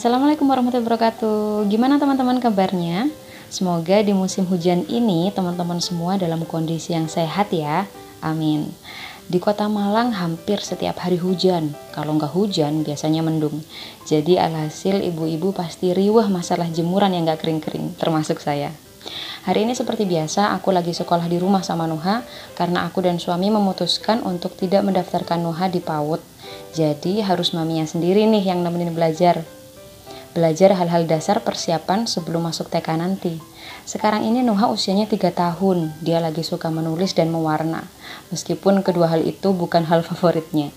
Assalamualaikum warahmatullahi wabarakatuh. Gimana teman-teman kabarnya? Semoga di musim hujan ini teman-teman semua dalam kondisi yang sehat ya. Amin. Di kota Malang hampir setiap hari hujan. Kalau nggak hujan biasanya mendung. Jadi alhasil ibu-ibu pasti riwah masalah jemuran yang nggak kering-kering, termasuk saya. Hari ini seperti biasa aku lagi sekolah di rumah sama Nuha karena aku dan suami memutuskan untuk tidak mendaftarkan Nuha di PAUD. Jadi harus maminya sendiri nih yang nemenin belajar. Belajar hal-hal dasar persiapan sebelum masuk TK nanti. Sekarang ini Nuha usianya 3 tahun, dia lagi suka menulis dan mewarna. Meskipun kedua hal itu bukan hal favoritnya.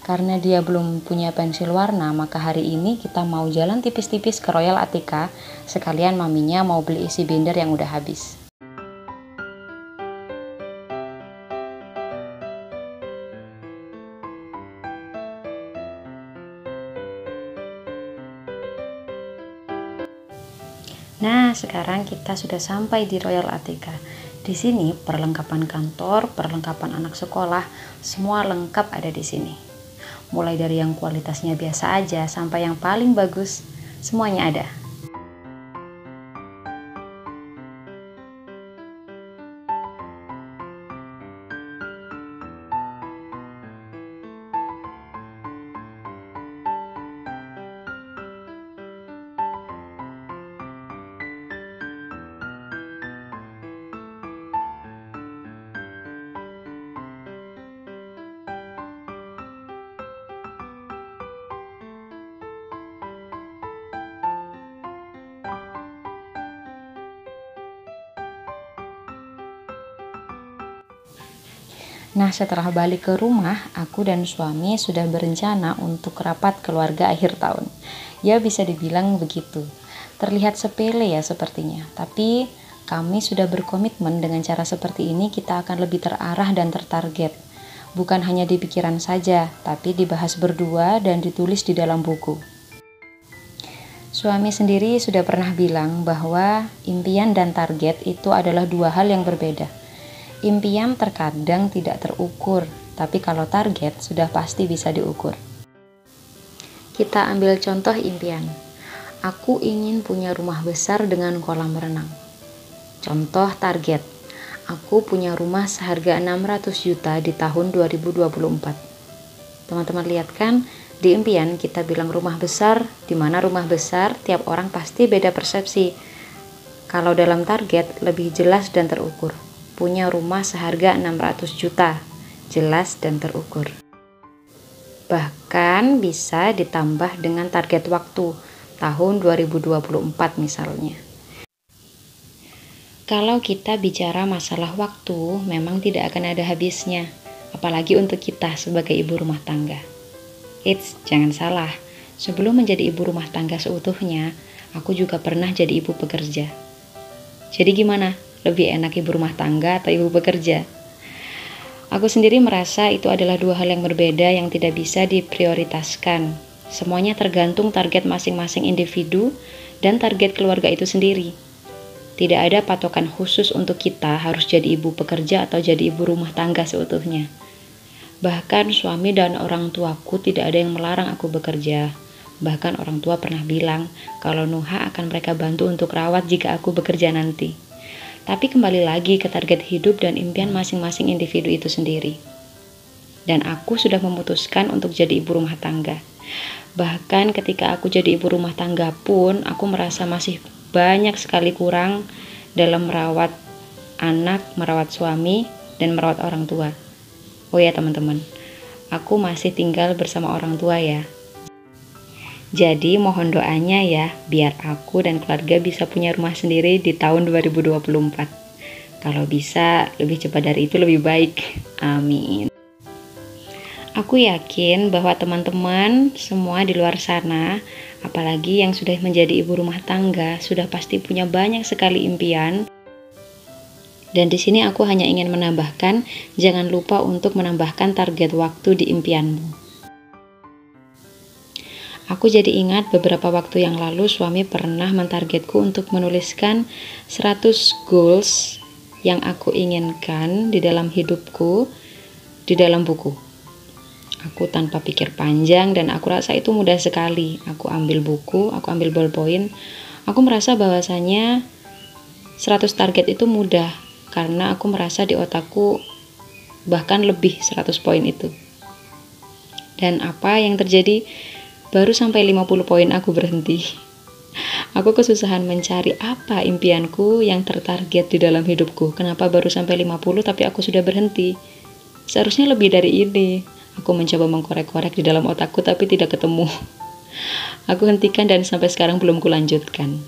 Karena dia belum punya pensil warna, maka hari ini kita mau jalan tipis-tipis ke Royal Attica, sekalian maminya mau beli isi binder yang udah habis. Nah, sekarang kita sudah sampai di Royal Attica. Di sini perlengkapan kantor, perlengkapan anak sekolah, semua lengkap ada di sini. Mulai dari yang kualitasnya biasa aja sampai yang paling bagus, semuanya ada. Nah, setelah balik ke rumah, aku dan suami sudah berencana untuk rapat keluarga akhir tahun. Ya, bisa dibilang begitu. Terlihat sepele ya sepertinya, tapi kami sudah berkomitmen dengan cara seperti ini kita akan lebih terarah dan tertarget. Bukan hanya di pikiran saja, tapi dibahas berdua dan ditulis di dalam buku. Suami sendiri sudah pernah bilang bahwa impian dan target itu adalah dua hal yang berbeda. Impian terkadang tidak terukur, tapi kalau target sudah pasti bisa diukur. Kita ambil contoh impian. Aku ingin punya rumah besar dengan kolam renang. Contoh target. Aku punya rumah seharga 600 juta di tahun 2024. Teman-teman lihat kan, di impian kita bilang rumah besar, di mana rumah besar tiap orang pasti beda persepsi. Kalau dalam target lebih jelas dan terukur. Punya rumah seharga 600 juta, jelas dan terukur. Bahkan bisa ditambah dengan target waktu, tahun 2024 misalnya. Kalau kita bicara masalah waktu, memang tidak akan ada habisnya, apalagi untuk kita sebagai ibu rumah tangga. Eits, jangan salah, sebelum menjadi ibu rumah tangga seutuhnya, aku juga pernah jadi ibu pekerja. Jadi gimana? Lebih enak ibu rumah tangga atau ibu bekerja? Aku sendiri merasa itu adalah dua hal yang berbeda yang tidak bisa diprioritaskan. Semuanya tergantung target masing-masing individu dan target keluarga itu sendiri. Tidak ada patokan khusus untuk kita harus jadi ibu pekerja atau jadi ibu rumah tangga seutuhnya. Bahkan suami dan orang tuaku tidak ada yang melarang aku bekerja. Bahkan orang tua pernah bilang kalau Nuha akan mereka bantu untuk rawat jika aku bekerja nanti. Tapi kembali lagi ke target hidup dan impian masing-masing individu itu sendiri. Dan aku sudah memutuskan untuk jadi ibu rumah tangga. Bahkan ketika aku jadi ibu rumah tangga pun, aku merasa masih banyak sekali kurang dalam merawat anak, merawat suami, dan merawat orang tua. Oh ya teman-teman, aku masih tinggal bersama orang tua ya. Jadi mohon doanya ya, biar aku dan keluarga bisa punya rumah sendiri di tahun 2024. Kalau bisa, lebih cepat dari itu lebih baik. Amin. Aku yakin bahwa teman-teman semua di luar sana, apalagi yang sudah menjadi ibu rumah tangga, sudah pasti punya banyak sekali impian. Dan di sini aku hanya ingin menambahkan, jangan lupa untuk menambahkan target waktu di impianmu. Aku jadi ingat beberapa waktu yang lalu suami pernah mentargetku untuk menuliskan 100 goals yang aku inginkan di dalam hidupku di dalam buku. Aku tanpa pikir panjang dan aku rasa itu mudah sekali. Aku ambil buku, aku ambil ballpoint. Aku merasa bahwasanya 100 target itu mudah karena aku merasa di otakku bahkan lebih 100 poin itu. Dan apa yang terjadi? Baru sampai 50 poin aku berhenti. Aku kesusahan mencari apa impianku yang tertarget di dalam hidupku. Kenapa baru sampai 50 tapi aku sudah berhenti? Seharusnya lebih dari ini. Aku mencoba mengkorek-korek di dalam otakku tapi tidak ketemu. Aku hentikan dan sampai sekarang belum kulanjutkan.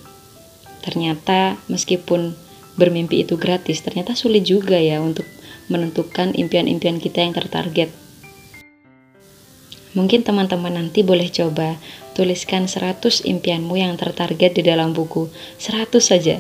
Ternyata meskipun bermimpi itu gratis, ternyata sulit juga ya untuk menentukan impian-impian kita yang tertarget. Mungkin teman-teman nanti boleh coba tuliskan 100 impianmu yang tertarget di dalam buku. 100 saja.